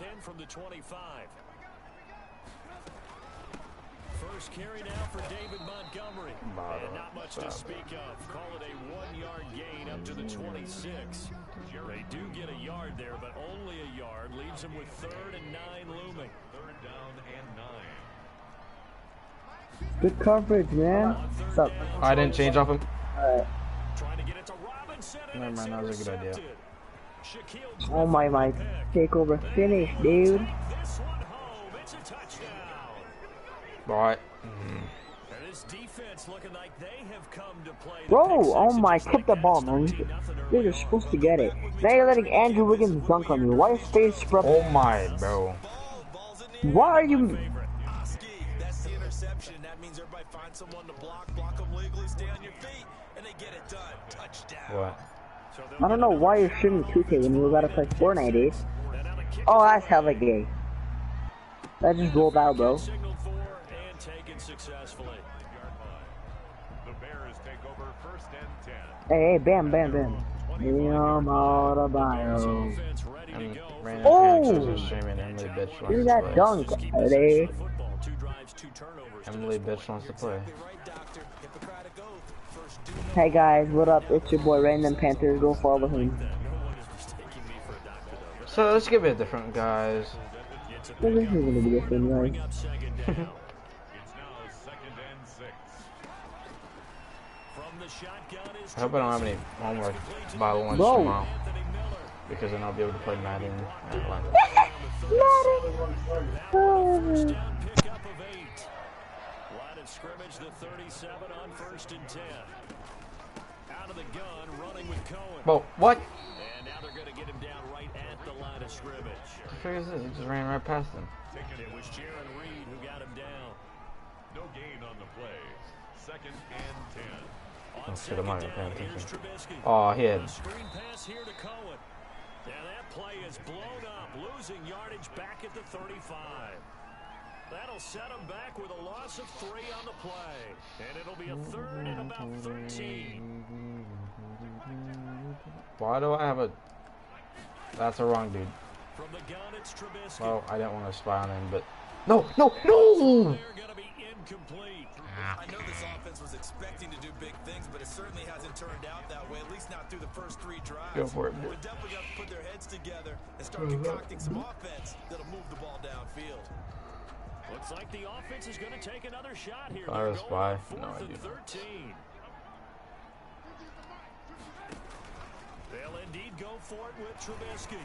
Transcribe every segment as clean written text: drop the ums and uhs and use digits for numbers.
10 from the 25. First carry now for David Montgomery. And not much to speak of. Call it a 1-yard gain up to the 26. They do get a yard there, but only a yard. Leaves them with 3rd and 9 looming. 3rd down and 9. Good coverage, man. What's up? I didn't change off him. Alright. Trying to get it to Robinson. Never mind, that was a good idea. Oh my takeover finish, dude. Right. Bro, oh my, clip the ball, man. You're just supposed to get it. Now you're letting Andrew Wiggins dunk on you. Why is space spread? Oh my, bro. Why are you? That's the interception. That means everybody finds someone to block them legally, stay on your feet, and they get it done. Touchdown. What? I don't know why you're streaming 2K when you gotta play Fortnite, dude. Oh, that's hella gay. That just rolled out, bro. Hey, bam, bam, bam. I'm out of bio. Oh! Look at that dunk, buddy. Emily bitch wants to play. Hey guys, what up? It's your boy Random Panthers. Go follow him. So let's give it different, guys. Well, this is gonna be different, guys. I hope I don't have any homework by lunch tomorrow, because then I'll be able to play Madden at lunch. Madden! Scrimmage, the 37 on 1st and 10. Out of the gun, running with Cohen. Whoa, what? And now they're going to get him down right at the line of scrimmage. What the frick is this? He just ran right past him. It was Jaron Reed who got him down. No gain on the play. 2nd and 10. Oh shit, I'm not even paying attention. Oh, he had. Screen pass here to Cohen. And that play is blown up, losing yardage back at the 35. That'll set him back with a loss of 3 on the play. And it'll be a 3rd and about 13. Why do I have a... That's a wrong dude. From the gun, it's Trubisky. Well, I didn't want to spy on him, but... No! No! No! They're going to be incomplete. I know this offense was expecting to do big things, but it certainly hasn't turned out that way, at least not through the first 3 drives. Go for it, boy. They definitely got to put their heads together and start concocting some offense that'll move the ball downfield. Looks like the offense is going to take another shot here. I was spy. No, I do 13. They'll indeed go for it with Trubisky.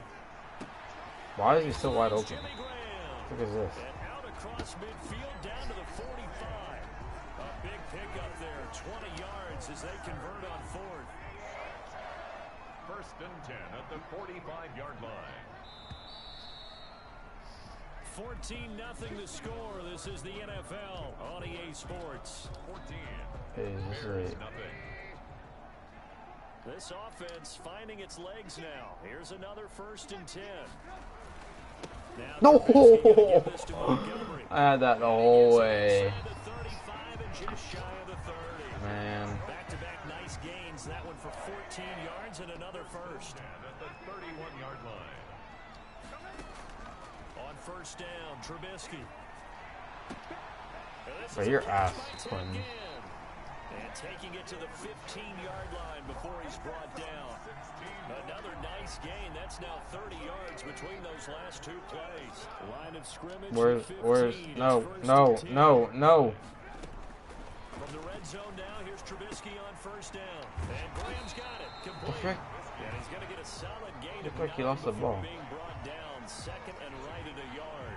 Why is he still wide open? Look at this. And out across midfield down to the 45. A big pickup there, 20 yards as they convert on 4th. 1st and 10 at the 45-yard line. 14-0 the score. This is the NFL on EA Sports. 14. Hey, this is it. This offense finding its legs now. Here's another 1st and 10. No! I had that the whole way. Man. Back-to-back nice gains. That one for 14 yards and another 1st. At the 31-yard line. On 1st down, Trubisky. But your ass, Quinn. And taking it to the 15-yard line before he's brought down. Another nice gain. That's now 30 yards between those last 2 plays. Line of scrimmage. Where's no. From the red zone now, here's Trubisky on 1st down. And Graham's got it. Complete. And he's going to get a solid gain. Looked like he lost the ball. Being brought down 2nd and right at a yard.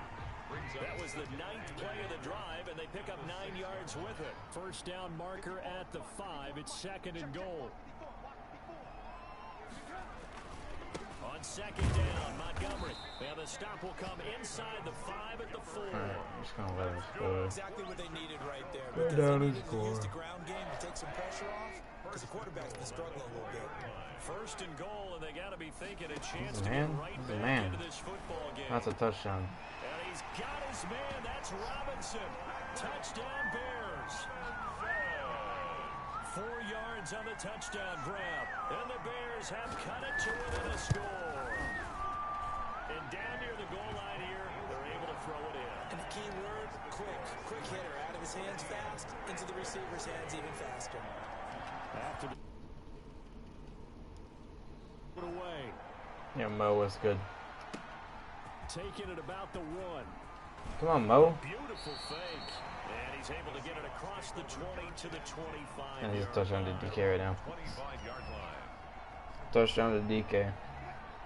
That was the 9th play of the drive, and they pick up 9 yards with it. 1st down marker at the 5. It's 2nd and goal. On 2nd down, Montgomery. Now the stop will come inside the 5 at the 4. I'm just gonna let him score. Exactly what they needed right there. Go Because down they and needed to score. use the ground game to take some pressure off. Because the quarterback's been struggling a little bit. 1st and goal, and they got to be thinking a chance to Man, get right he's a back man. into this football game. That's a touchdown. And he's got his man. That's Robinson. Touchdown Bears. 4 yards on the touchdown grab. And the Bears have cut it to within a score. And down near the goal line fast, into the receiver's hands even faster. After the away. Yeah, Mo was good. Taking it about the 1. Come on, Mo. Beautiful fake. And he's able to get it across the 20 to the 25. And he's a touchdown to DK right now. 25-yard line. Touchdown to DK.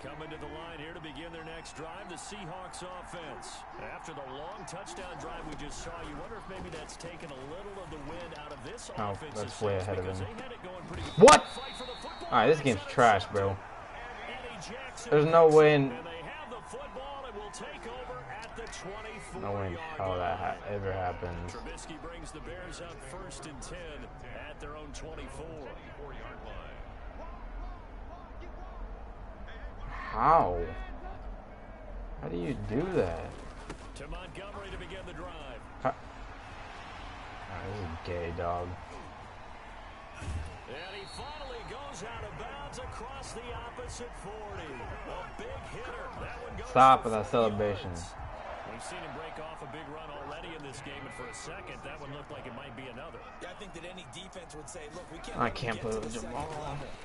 Coming to the line here to begin their next drive, the Seahawks offense. After the long touchdown drive we just saw, you wonder if maybe that's taken a little of the wind out of this offense. Oh, that's way ahead of him. What? Alright, this game's trash, bro. There's no way in... No way in how that ever happens. Trubisky brings the Bears up 1st and 10 at their own 24. How? How do you do that? To Montgomery to begin the drive. Oh, this is gay, dog. And he finally goes out of bounds across the opposite 40. A big hitter. That one goes. Stop with that celebration. We've seen him break off a big run already in this game, and for a second, that one looked like it might be another. Yeah, I think that any defense would say, look, we can't. I can't play with Jamal.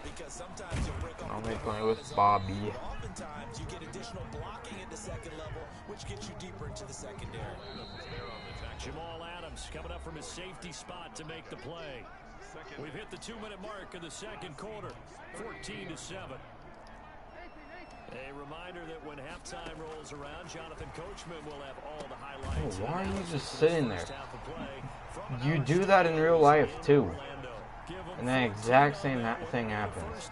Because sometimes you break off. I'm playing with Bobby. Oftentimes, you get additional blocking at the second level, which gets you deeper into the secondary. Jamal Adams coming up from his safety spot to make the play. We've hit the 2-minute mark of the second quarter, 14-7. A reminder that when halftime rolls around, Jonathan Coachman will have all the highlights. Oh, why are you just sitting there? You do that in real life too, and that exact same thing happens.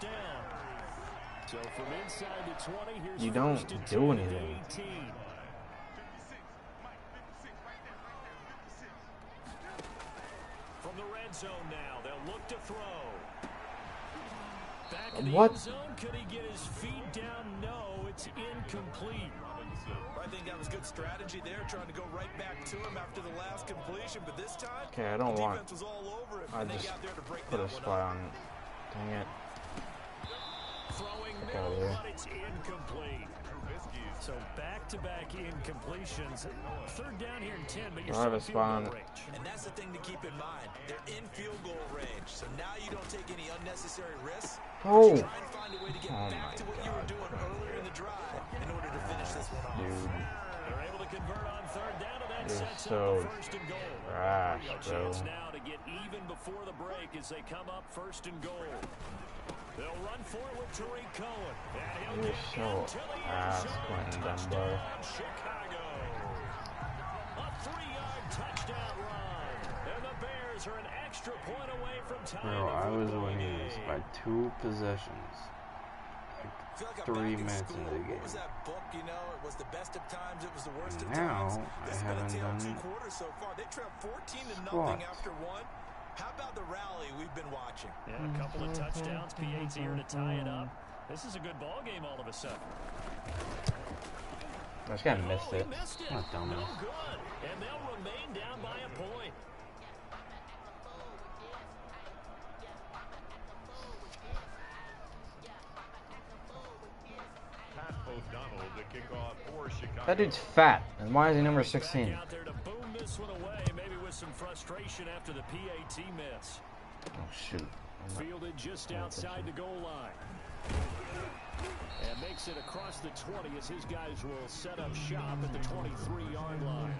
You don't do anything. From the red zone now, they'll look to throw. Back in the What? end zone, could he get his feet down? No, it's incomplete. I think that was good strategy there, trying to go right back to him after the last completion, but this time, Okay, I don't the want. defense was all over it, I and they just got there to break put that a one spot up. on it. Dang it. Throwing Get out of middle, here. but it's incomplete. So back-to-back incompletions. 3rd down here in 10, but you're I have a still spot on field it. goal range. And that's the thing to keep in mind. They're in field goal range, so now you don't take any unnecessary risks. Oh. You try and find a way to get Oh back to my what you were God. doing earlier in the drive in order to finish this one off. Dude, They're able to convert on 3rd down, and that you're sets so up the 1st and goal. trash, A bro. chance now to get even before the break as they come up 1st and goal. They'll run for it with Tariq Cohen. And he'll You're get so into the end ass, zone. Quentin Touchdown, Dunbar. Chicago. A 3-yard touchdown run. And the Bears are an extra point away from tying Bro, the I was football winning game. this by 2 possessions. I feel like I'm 3 back in minutes school. into the What game. was that book, you know? It was the best of times, it was the worst of Now, times. I This has been a haven't tale of 2 done quarters so far. They trailed 14-0 squat. after 1. How about the rally we've been watching? Yeah, a couple of touchdowns. P8's here to tie it up. This is a good ball game all of a sudden. This guy missed He it. missed it. What a dumbass. No good. And they'll remain down by a point. Pat O'Donnell to kick off for Chicago. That dude's fat, and why is he number 16? Back out there to boom this one away, maybe with some frustration after the PAT miss. Oh shoot. Fielded just outside the goal line. And makes it across the 20 as his guys will set up shop at the 23-yard line.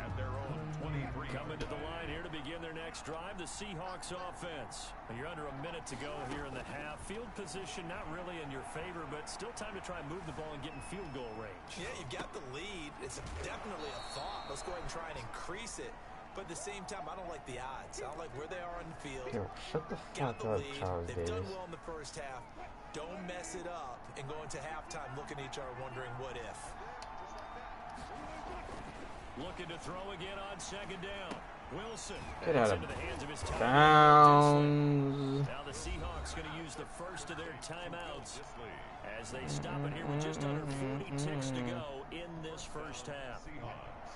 At their own 23. Coming to the line here to begin their next drive, the Seahawks offense. And you're under a minute to go here in the half. Field position not really in your favor, but still time to try and move the ball and get in field goal range. Yeah, you've got the lead. It's definitely a thought. Let's go ahead and try and increase it. But at the same time, I don't like the odds. I don't like where they are on the field. Yo, shut the Got fuck the up, lead. Charles They've done Davis. well in the first half. Don't mess it up and go into halftime looking at each other wondering what if. Looking to throw again on 2nd down. Wilson. Get out of into the hands of his tight end. bounds. Now the Seahawks going to use the first of their timeouts as they stop it here with just under 40 ticks to go in this first half.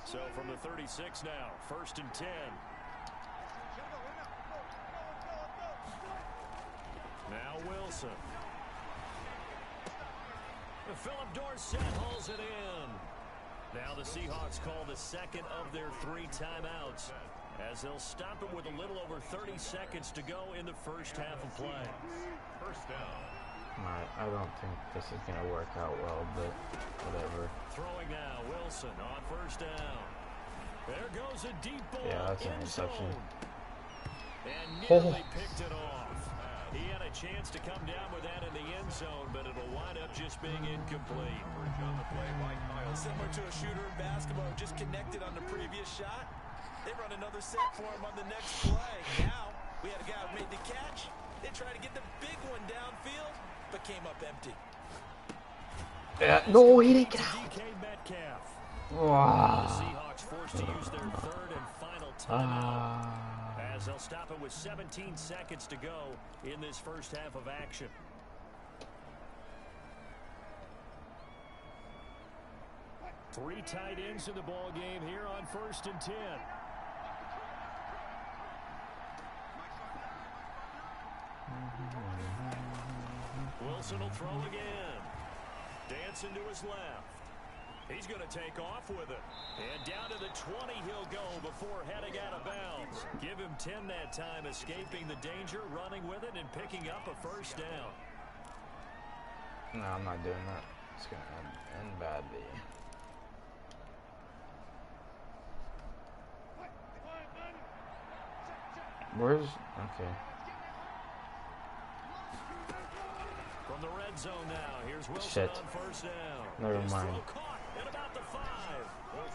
So from the 36 now, 1st and 10. Now Wilson. Philip Dorsett hauls it in. Now the Seahawks call the second of their 3 timeouts as they'll stop it with a little over 30 seconds to go in the first half of play. First down. I don't think this is going to work out well, but whatever. Throwing now, Wilson on first down. There goes a deep ball. Yeah, that's an interception. And nearly picked it off. He had a chance to come down with that in the end zone, but it'll wind up just being incomplete. On the play by Kyle. Similar to a shooter in basketball, just connected on the previous shot. They run another set for him on the next play. Now, we had a guy who made the catch. They tried to get the big one downfield, but came up empty. No, he didn't get out. DK Metcalf. Wow. The Seahawks forced to use their third and final timeout, as they'll stop it with 17 seconds to go in this first half of action. Three tight ends in the ball game here on 1st and 10. Wilson will throw again. Dancing to his left. He's going to take off with it. And down to the 20 he'll go before heading out of bounds. Give him 10 that time, escaping the danger, running with it, and picking up a first down. No, I'm not doing that. It's going to end badly. Where's... Okay. From the red zone now, here's Wilson Shit. on first down. Never His mind. throw caught at about the 5.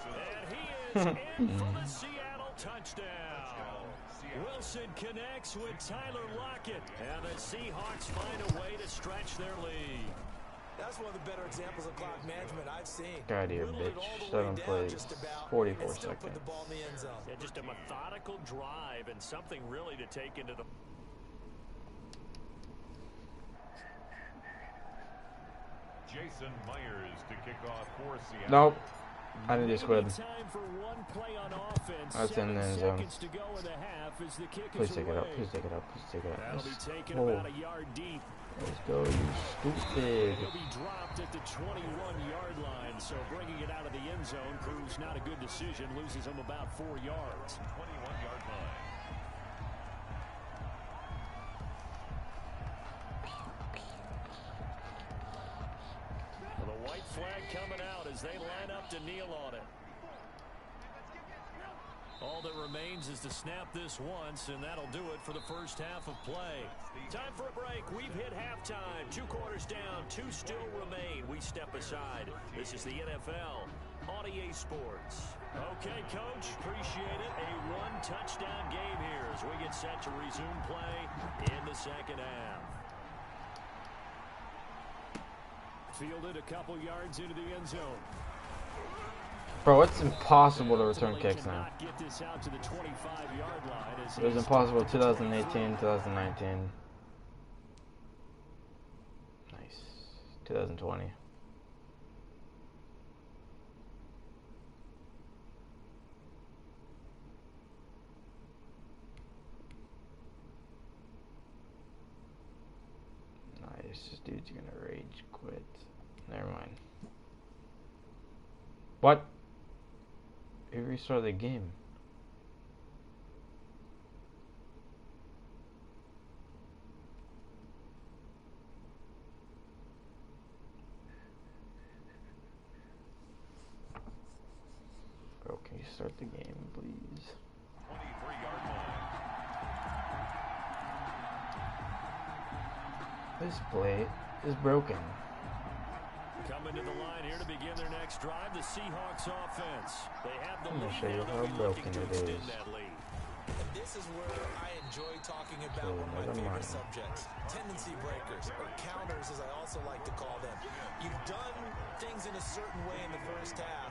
And he is in for the Seattle touchdown. Wilson connects with Tyler Lockett. And the Seahawks find a way to stretch their lead. That's one of the better examples of clock management I've seen. Get out of here, bitch. 7 plays, 44 seconds. Put the ball in the end zone. Yeah, just a methodical drive and something really to take into the... Jason Myers to kick off for Seattle. Nope. I didn't just quit. Time for one play on offense. That's in the end zone. To go in the half as the kick Please is take it up. away. Please take it up. Please take it up. That'll be taken Oh. about a yard deep. Let's go, you stupid. He'll be dropped at the 21-yard line, so bringing it out of the end zone proves not a good decision. Loses him about 4 yards. 21-yard line. Well, the white flag coming out as they line up to kneel on it. All that remains is to snap this once, and that'll do it for the first half of play. Time for a break. We've hit halftime. 2 quarters down, 2 still remain. We step aside. This is the NFL on EA Sports. Okay, Coach, appreciate it. A 1-touchdown game here as we get set to resume play in the second half. Fielded a couple yards into the end zone. Bro, it's impossible to return kicks now. It was impossible 2018, 2019. Nice. 2020. Nice. This dude's gonna rage quit. Never mind. What? He restarted the game. Bro, can you start the game, please? 23-yard line. This play is broken. Coming to the line here to begin their next drive, the Seahawks offense. They have the I'm gonna lead show you now. how They'll be broken looking to it extend is. that lead. And this is where I enjoy talking about Okay, one of my never favorite mind. subjects, tendency breakers, or counters as I also like to call them. You've done things in a certain way in the first half.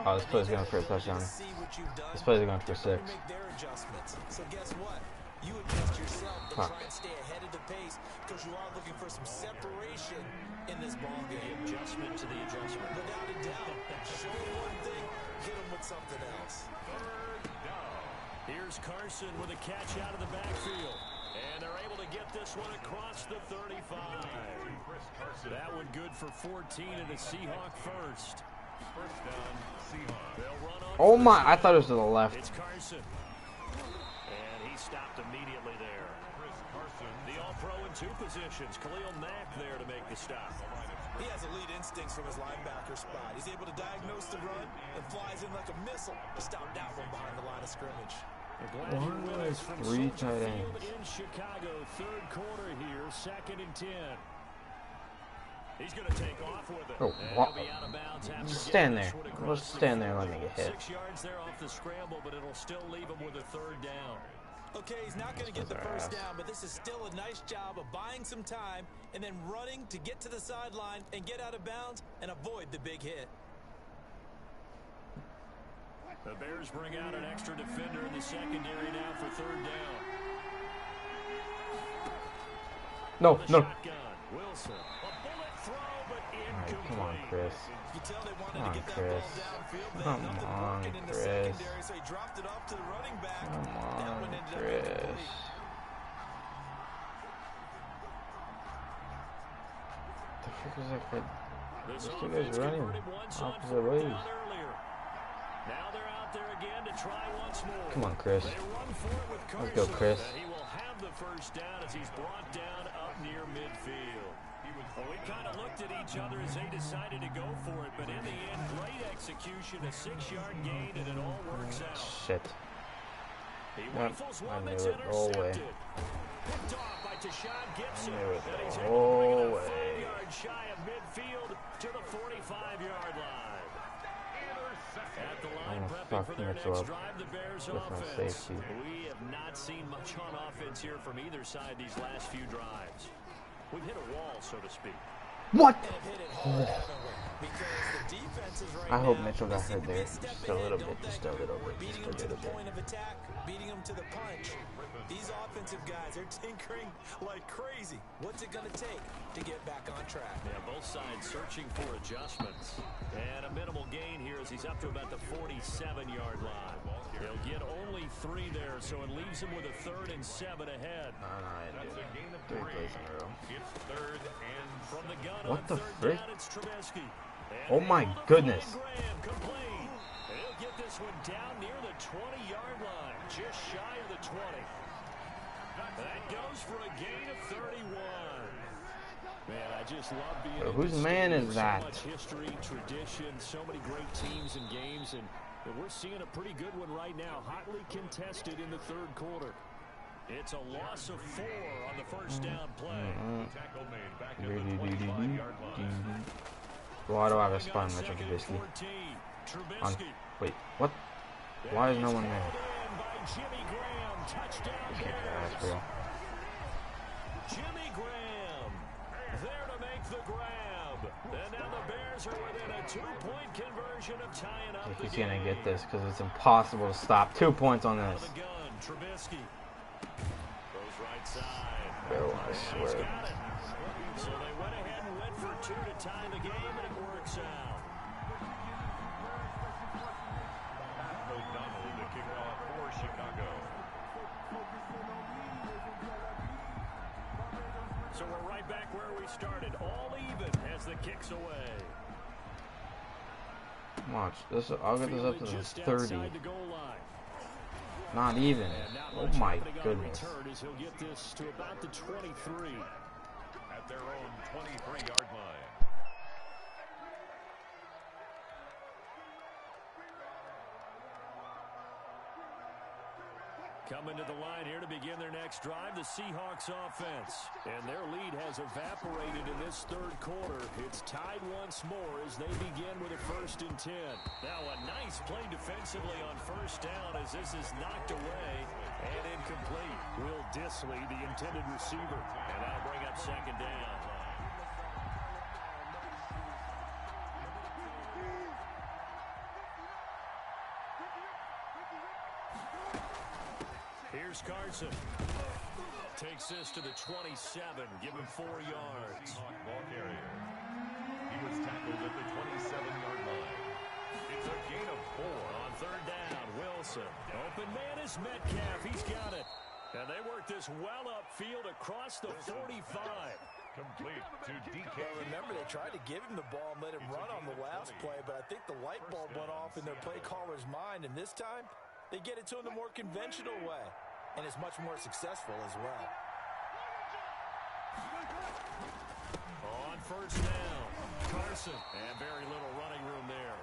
Oh, this play's going for a touchdown. See what you've done. This play's going for 6. They're gonna make their adjustments. So guess what? You adjust yourself to Fuck. try and stay ahead of the pace because you are looking for some separation in this ball game. Adjustment to the adjustment. Without a doubt, show them one thing, hit them with something else. Here's Carson with a catch out of the backfield. And they're able to get this one across the 35. That one good for 14 and a Seahawk first. First down, Seahawks. They'll run on. Oh my, I thought it was to the left. It's Carson. positions. Khalil Mack there to make the stop. He has elite instincts from his linebacker spot. He's able to diagnose the run and flies in like a missile to stop that one behind the line of scrimmage. Three tight ends. In Chicago, third quarter here, 2nd and 10. He's going to take off with it. Oh, just stand there. Let's stand there and let me get hit. 6 yards there off the scramble, but it'll still leave him with a 3rd down. Okay, he's not going to get the first down, but this is still a nice job of buying some time and then running to get to the sideline and get out of bounds and avoid the big hit. The Bears bring out an extra defender in the secondary now for 3rd down. No. Wilson. A bullet throw, but incomplete. Right, come on, Chris. You tell they wanted Come on, to get that Chris. ball downfield. They Come had nothing on, working in the Chris. secondary, so he dropped it off to the running back. Come That on, one ended up Chris. incomplete. The frick is that kid? This This kid offense is running converted once on opposite 4th ways. down earlier. Now they're out there again to try once more. Come on, Chris. They run for it with Let's go, Carson, Chris. and he will have the first down as he's brought down up near midfield. Well, we kind of looked at each other as they decided to go for it, but in the end, great execution, a 6-yard gain, and it all works out. Shit. He Yep, rifles I one knew that's it. Roll away. intercepted. Picked off by Tashawn Gibson. I knew it. And he's able to Roll bring it away. 5 yards shy of midfield to the 45-yard line. At the line, I'm gonna prepping fuck for their Mitchell next up drive, the Bears with my offense. safety. We have not seen much on offense here from either side these last few drives. We've hit a wall, so to speak. What? And hit it hard, haven't we? Because the defenses right I hope now, Mitchell got they seem hurt to be there. step Just a ahead, little don't bit. they? Just a little bit. Beating Just them a to the little point bit. of attack, beating them to the punch. These offensive guys, they're tinkering like crazy. What's it going to take to get back on track? Yeah, both sides searching for adjustments. And a minimal gain here as he's up to about the 47-yard line. He'll get only 3 there, so it leaves him with a 3rd and 7 ahead. That's a gain of 3 3. plays in a row. It's 3rd and From the gun What on the 3rd frick? down, it's Trubisky. And Oh my able to goodness. find Graham, complete. And he'll get this one down near the 20-yard line, just shy of the 20. That goes for a gain of 31. Man, I just love being in Whose this man stadium. is that? So much history, tradition, so many great teams and games, and we're seeing a pretty good one right now, hotly contested in the 3rd quarter. It's a loss of 4 on the first down play. tackle made back at the 25-yard line. Why do I have a spine Mitchell Trubisky? On, wait, what? Why is no one there? Jimmy Graham, touchdown That's Bears. real. Jimmy Graham there to make the grab. And now the Bears are within a 2-point conversion of tying up the He's game. gonna get this because it's impossible to stop. 2 points on Out of this. the gun, Trubisky goes right side. Bro, I He's swear. got it. So they went ahead and went for 2 to tie the game, and it works out. O'Donnell to kick off for Chicago. So we're right back where we started, all even as the kick's away. Watch this. I'll get this up to the Just 30. outside the goal line. Not even. And not Oh much my happening on goodness. return as he'll get this to about the 23. At their own 23-yard line. Coming to the line here to begin their next drive, the Seahawks offense. And their lead has evaporated in this 3rd quarter. It's tied once more as they begin with a 1st and 10. Now a nice play defensively on 1st down as this is knocked away and incomplete. Will Disley, the intended receiver. And that'll bring up 2nd down. Here's Carson. Takes this to the 27. Give him 4 yards. Seahawk ball carrier. He was tackled at the 27-yard line. It's a gain of 4. On 3rd down, Wilson. Open man is Metcalf. He's got it. And they work this well upfield across the 45. Complete to DK. Well, remember, they tried to give him the ball and let him run on the last play, but I think the light bulb went off in their play caller's mind, and this time they get it to him the more conventional way, and it's much more successful as well. On first down, Carson. And very little running room there.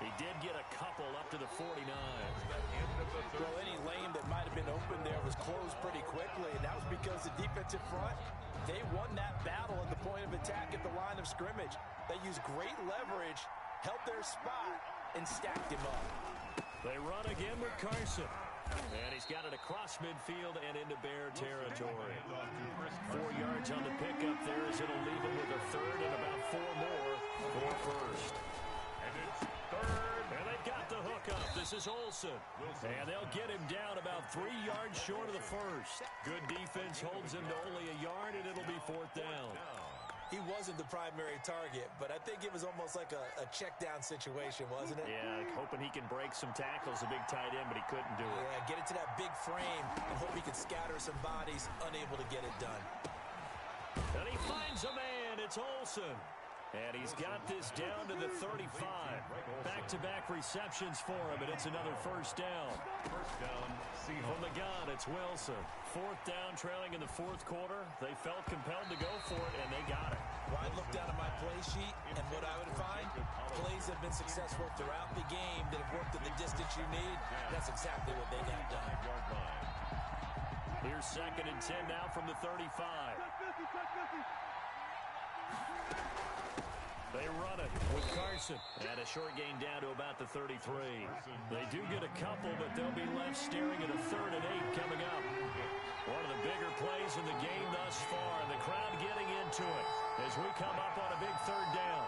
He did get a couple up to the 49. Well, any lane that might have been open there was closed pretty quickly, and that was because the defensive front, they won that battle at the point of attack at the line of scrimmage. They used great leverage, held their spot, and stacked him up. They run again with Carson. And he's got it across midfield and into Bear territory. 4 yards on the pickup there as it'll leave him with a third and about 4 more for first. And it's third. And they've got the hook up. This is Olsen. And they'll get him down about 3 yards short of the first. Good defense holds him to only a yard, and it'll be 4th down. He wasn't the primary target, but I think it was almost like a check-down situation, wasn't it? Yeah, hoping he can break some tackles, a big tight end, but he couldn't do it. Yeah, get it to that big frame and hope he can scatter some bodies, unable to get it done. And he finds a man. It's Olsen. And he's got this down to the 35. Back-to-back receptions for him, and it's another first down. First down, Seahawks. From the gun, it's Wilson. 4th down, trailing in the 4th quarter. They felt compelled to go for it, and they got it. Well, I look down at my play sheet, and what I would find, plays have been successful throughout the game that have worked at the distance you need. That's exactly what they got done. Here's 2nd and 10 now from the 35. They run it with Carson. And a short gain down to about the 33. They do get a couple, but they'll be left staring at a 3rd and 8 coming up. One of the bigger plays in the game thus far, and the crowd getting into it as we come up on a big 3rd down.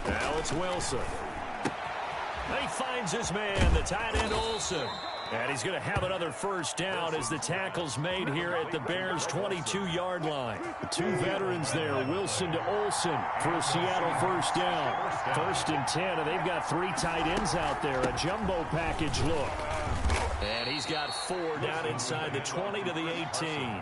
Now it's Wilson. He finds his man, the tight end Olsen. And he's going to have another first down as the tackle's made here at the Bears' 22-yard line. 2 veterans there, Wilson to Olsen for a Seattle first down. 1st and 10, and they've got 3 tight ends out there, a jumbo package look. And he's got 4 down inside the 20 to the 18.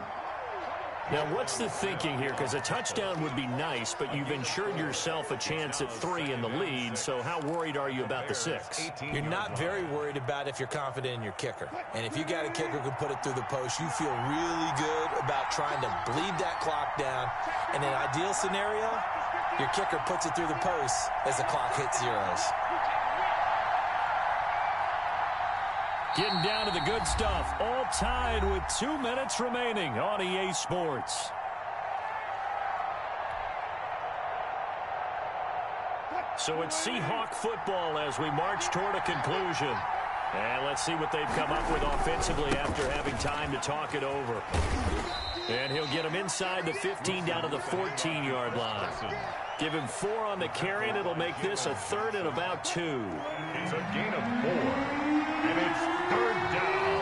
Now, what's the thinking here? Because a touchdown would be nice, but you've ensured yourself a chance at 3 in the lead, so how worried are you about the 6? You're not very worried about if you're confident in your kicker. And if you got a kicker who can put it through the post, you feel really good about trying to bleed that clock down. In an ideal scenario, your kicker puts it through the post as the clock hits zeros. Getting down to the good stuff. All tied with 2 minutes remaining on EA Sports. So it's Seahawk football as we march toward a conclusion. And let's see what they've come up with offensively after having time to talk it over. And he'll get him inside the 15 down to the 14-yard line. Give him 4 on the carry, and it'll make this a 3rd and about 2. It's a gain of 4. And it's 3rd down.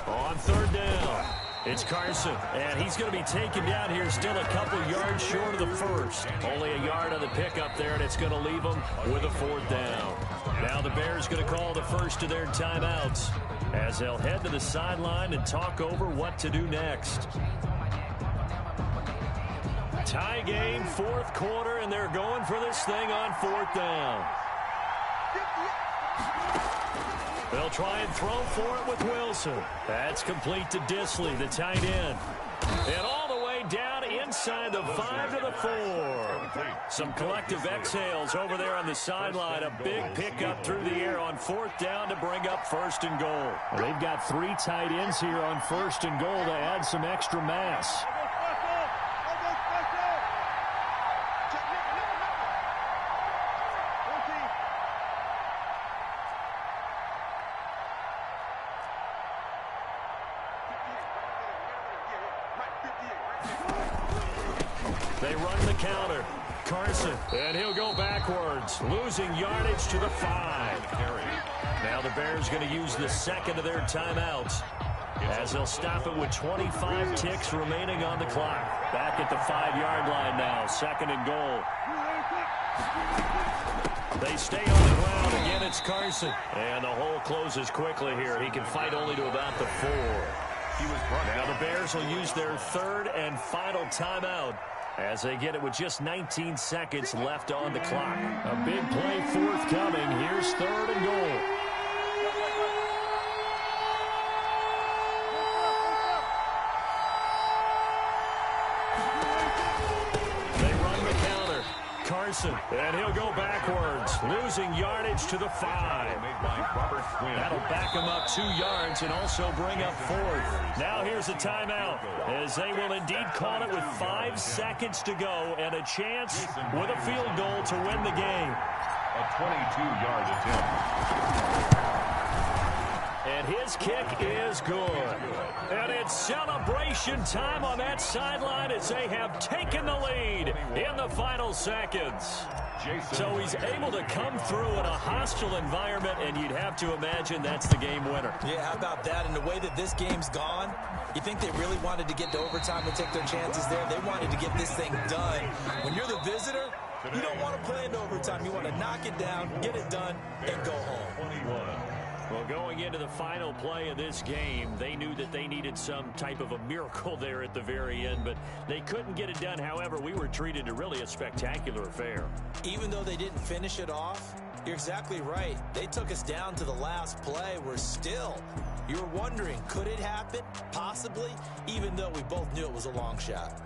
On 3rd down, it's Carson, and he's going to be taken down here still a couple yards short of the first. Only a yard on the pickup there, and it's going to leave him with a 4th down. Now the Bears going to call the first of their timeouts as they'll head to the sideline and talk over what to do next. Tie game, 4th quarter, and they're going for this thing on 4th down. They'll try and throw for it with Wilson. That's complete to Disley, the tight end. And all the way down inside the 5 to the 4. Some collective exhales over there on the sideline. A big pickup through the air on 4th down to bring up 1st and goal. They've got 3 tight ends here on 1st and goal to add some extra mass. They run the counter. Carson, and he'll go backwards, losing yardage to the 5. Now the Bears going to use the second of their timeouts, as they'll stop it with 25 ticks remaining on the clock. Back at the 5-yard line now, 2nd and goal. They stay on the ground. Again, it's Carson. And the hole closes quickly here. He can fight only to about the 4. Now the Bears will use their 3rd and final timeout, as they get it with just 19 seconds left on the clock. A big play forthcoming. Here's 3rd and goal. Carson, and he'll go backwards, losing yardage to the 5. That'll back him up 2 yards and also bring up 4th. Now here's a timeout, as they will indeed call it with 5 seconds to go and a chance with a field goal to win the game. A 22-yard attempt. And his kick is good. And it's celebration time on that sideline as they have taken the lead in the final seconds. So he's able to come through in a hostile environment, and you'd have to imagine that's the game winner. Yeah, how about that? And the way that this game's gone, you think they really wanted to get to overtime and take their chances there? They wanted to get this thing done. When you're the visitor, you don't want to play into overtime. You want to knock it down, get it done, and go home. Well, going into the final play of this game, they knew that they needed some type of a miracle there at the very end, but they couldn't get it done. However, we were treated to really a spectacular affair. Even though they didn't finish it off, you're exactly right. They took us down to the last play. We're still, you're wondering, could it happen? Possibly, even though we both knew it was a long shot.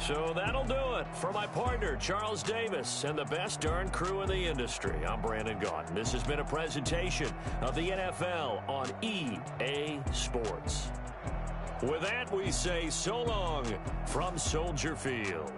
So that'll do it for my partner, Charles Davis, and the best darn crew in the industry. I'm Brandon Gaudin. This has been a presentation of the NFL on EA Sports. With that, we say so long from Soldier Field.